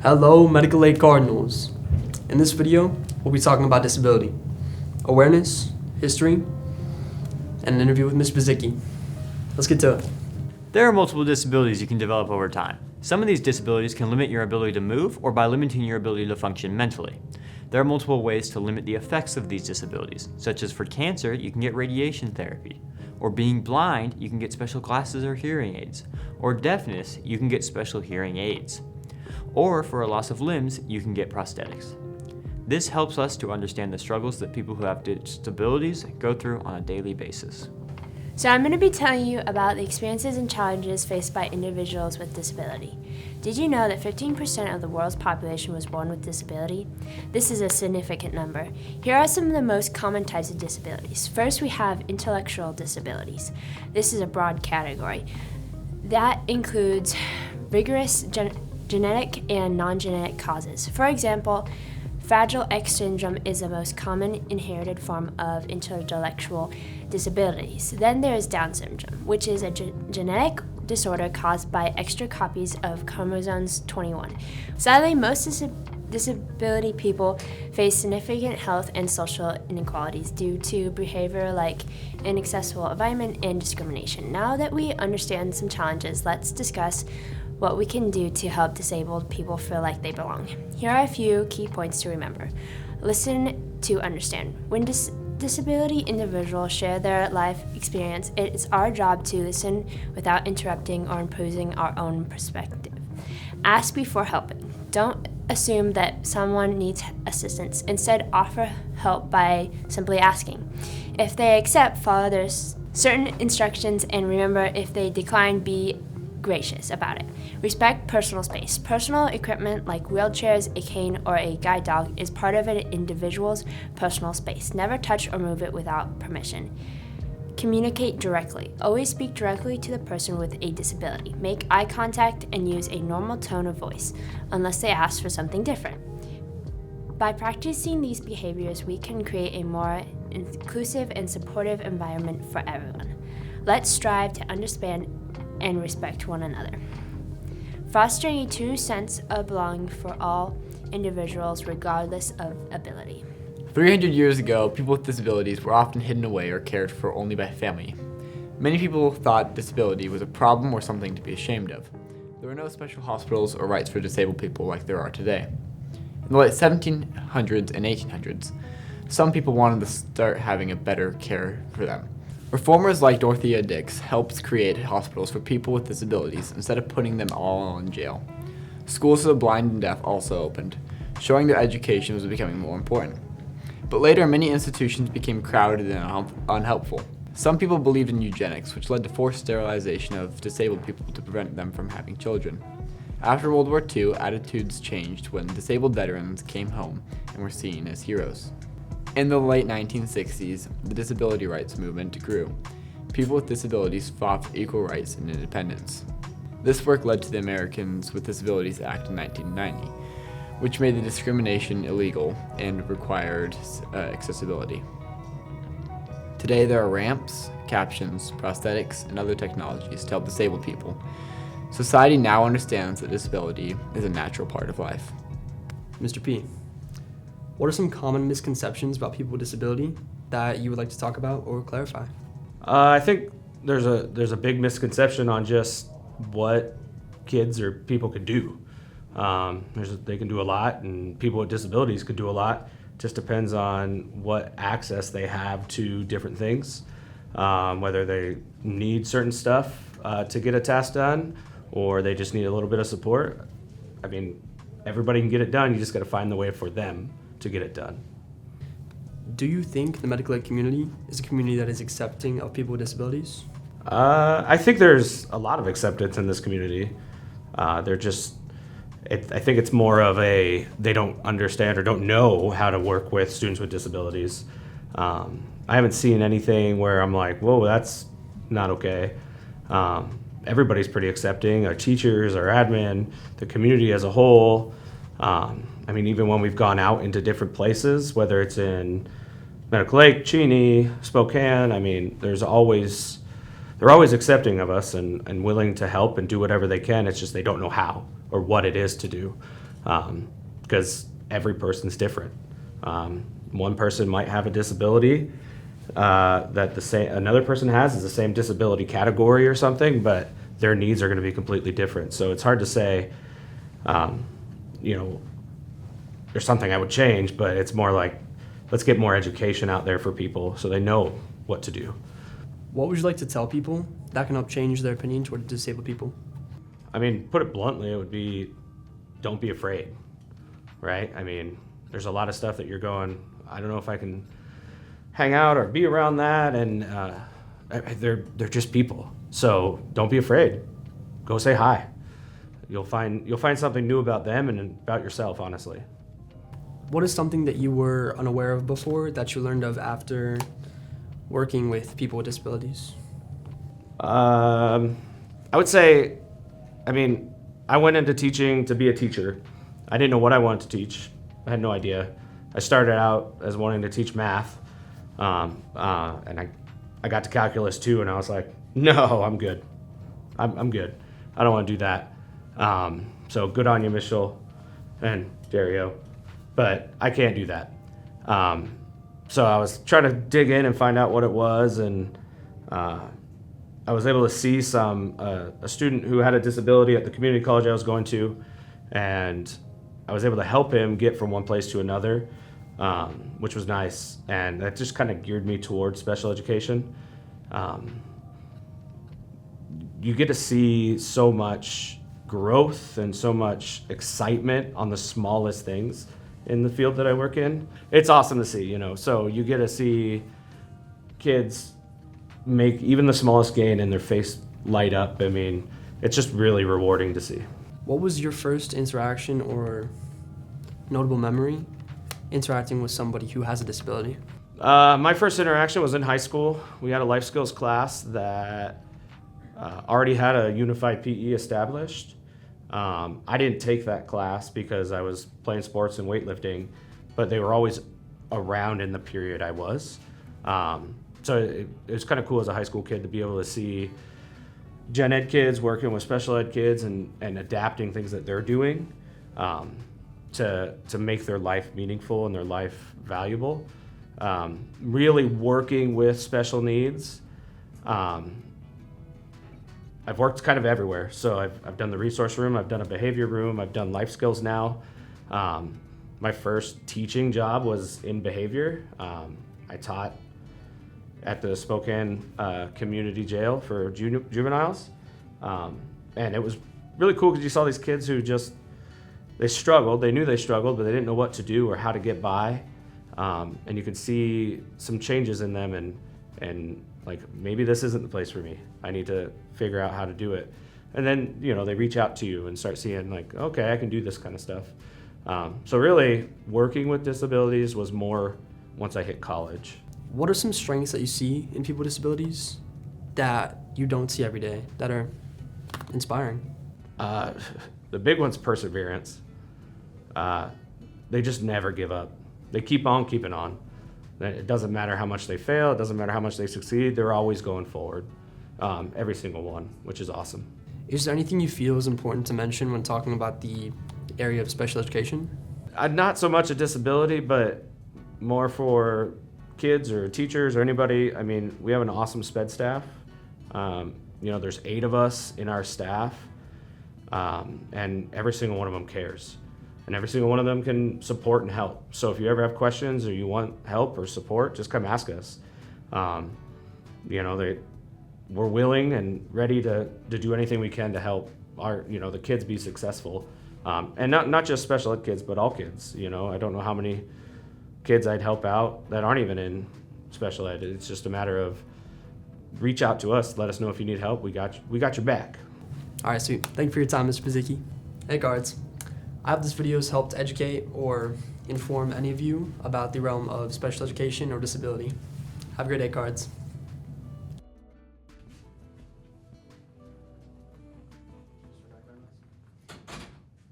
Hello, Medical Aid Cardinals. In this video, we'll be talking about disability, awareness, history, and an interview with Ms. Bazicki. Let's get to it. There are multiple disabilities you can develop over time. Some of these disabilities can limit your ability to move or by limiting your ability to function mentally. There are multiple ways to limit the effects of these disabilities, such as for cancer, you can get radiation therapy. Or being blind, you can get special glasses or hearing aids. Or deafness, you can get special hearing aids. Or for a loss of limbs, you can get prosthetics. This helps us to understand the struggles that people who have disabilities go through on a daily basis. So I'm going to be telling you about the experiences and challenges faced by individuals with disability. Did you know that 15% of the world's population was born with disability? This is a significant number. Here are some of the most common types of disabilities. First, we have intellectual disabilities. This is a broad category. That includes vigorous genetic and non-genetic causes. For example, Fragile X syndrome is the most common inherited form of intellectual disabilities. Then there is Down syndrome, which is a genetic disorder caused by extra copies of chromosomes 21. Sadly, most disability people face significant health and social inequalities due to behavior like inaccessible environment and discrimination. Now that we understand some challenges, let's discuss what we can do to help disabled people feel like they belong. Here are a few key points to remember. Listen to understand. When disability individuals share their life experience, it is our job to listen without interrupting or imposing our own perspective. Ask before helping. Don't assume that someone needs assistance. Instead, offer help by simply asking. If they accept, follow their certain instructions, and remember, if they decline, be gracious about it. Respect personal space. Personal equipment like wheelchairs, a cane, or a guide dog is part of an individual's personal space. Never touch or move it without permission. Communicate directly. Always speak directly to the person with a disability. Make eye contact and use a normal tone of voice, unless they ask for something different. By practicing these behaviors, we can create a more inclusive and supportive environment for everyone. Let's strive to understand and respect one another. Fostering a true sense of belonging for all individuals regardless of ability. 300 years ago, people with disabilities were often hidden away or cared for only by family. Many people thought disability was a problem or something to be ashamed of. There were no special hospitals or rights for disabled people like there are today. In the late 1700s and 1800s, some people wanted to start having a better care for them. Reformers like Dorothea Dix helped create hospitals for people with disabilities instead of putting them all in jail. Schools for the blind and deaf also opened, showing that education was becoming more important. But later, many institutions became crowded and unhelpful. Some people believed in eugenics, which led to forced sterilization of disabled people to prevent them from having children. After World War II, attitudes changed when disabled veterans came home and were seen as heroes. In the late 1960s, the disability rights movement grew. People with disabilities fought for equal rights and independence. This work led to the Americans with Disabilities Act in 1990, which made the discrimination illegal and required accessibility. Today there are ramps, captions, prosthetics, and other technologies to help disabled people. Society now understands that disability is a natural part of life. Mr. P, what are some common misconceptions about people with disability that you would like to talk about or clarify? I think there's a big misconception on just what kids or people can do. They can do a lot, and people with disabilities can do a lot. Just depends on what access they have to different things, whether they need certain stuff to get a task done, or they just need a little bit of support. I mean, everybody can get it done. You just got to find the way for them to get it done. Do you think the medical aid community is a community that is accepting of people with disabilities? I think there's a lot of acceptance in this community. I think it's more of they don't understand or don't know how to work with students with disabilities. I haven't seen anything where I'm like, whoa, that's not okay. Everybody's pretty accepting, our teachers, our admin, the community as a whole. I mean, even when we've gone out into different places, whether it's in Medical Lake, Cheney, Spokane, I mean, they're always accepting of us and willing to help and do whatever they can. It's just they don't know how or what it is to do. because every person's different. One person might have a disability that another person has is the same disability category or something, but their needs are going to be completely different. So it's hard to say, there's something I would change, but it's more like, let's get more education out there for people so they know what to do. What would you like to tell people that can help change their opinion toward disabled people? I mean, put it bluntly, it would be, don't be afraid, right? I mean, there's a lot of stuff that you're going, I don't know if I can hang out or be around that, and they're just people. So don't be afraid. Go say hi. You'll find something new about them and about yourself, honestly. What is something that you were unaware of before that you learned of after working with people with disabilities? I would say, I went into teaching to be a teacher. I didn't know what I wanted to teach. I had no idea. I started out as wanting to teach math, and I got to calculus 2, and I was like, no, I'm good. I'm good. I don't want to do that. So good on you, Mitchell and Dario, but I can't do that. So I was trying to dig in and find out what it was, and I was able to see a student who had a disability at the community college I was going to, and I was able to help him get from one place to another, which was nice, and that just kind of geared me towards special education. You get to see so much growth and so much excitement on the smallest things in the field that I work in. It's awesome to see, so you get to see kids make even the smallest gain and their face light up. It's just really rewarding to see. What was your first interaction or notable memory interacting with somebody who has a disability? My first interaction was in high school. We had a life skills class that already had a unified PE established. I didn't take that class because I was playing sports and weightlifting, but they were always around in the period I was. So it was kind of cool as a high school kid to be able to see gen ed kids working with special ed kids and adapting things that they're doing to make their life meaningful and their life valuable. Really working with special needs. I've worked kind of everywhere. So I've done the resource room, I've done a behavior room, I've done life skills now. My first teaching job was in behavior. I taught at the Spokane Community Jail for juveniles. And it was really cool because you saw these kids who they struggled. They knew they struggled, but they didn't know what to do or how to get by. And you could see some changes in them and like, maybe this isn't the place for me. I need to figure out how to do it. And then, they reach out to you and start seeing like, okay, I can do this kind of stuff. So really working with disabilities was more once I hit college. What are some strengths that you see in people with disabilities that you don't see every day that are inspiring? The big one's perseverance. They just never give up. They keep on keeping on. It doesn't matter how much they fail. It doesn't matter how much they succeed. They're always going forward. Every single one, which is awesome. Is there anything you feel is important to mention when talking about the area of special education? Not so much a disability, but more for kids or teachers or anybody. We have an awesome SPED staff. There's 8 of us in our staff, and every single one of them cares. And every single one of them can support and help. So if you ever have questions or you want help or support, just come ask us. We're willing and ready to do anything we can to help the kids be successful. And not just special ed kids, but all kids. I don't know how many kids I'd help out that aren't even in special ed. It's just a matter of reach out to us, let us know if you need help. We got your back. All right, sweet. Thank you for your time, Mr. Pizicki. Hey, guards. I hope this video has helped educate or inform any of you about the realm of special education or disability. Have a great day, guards.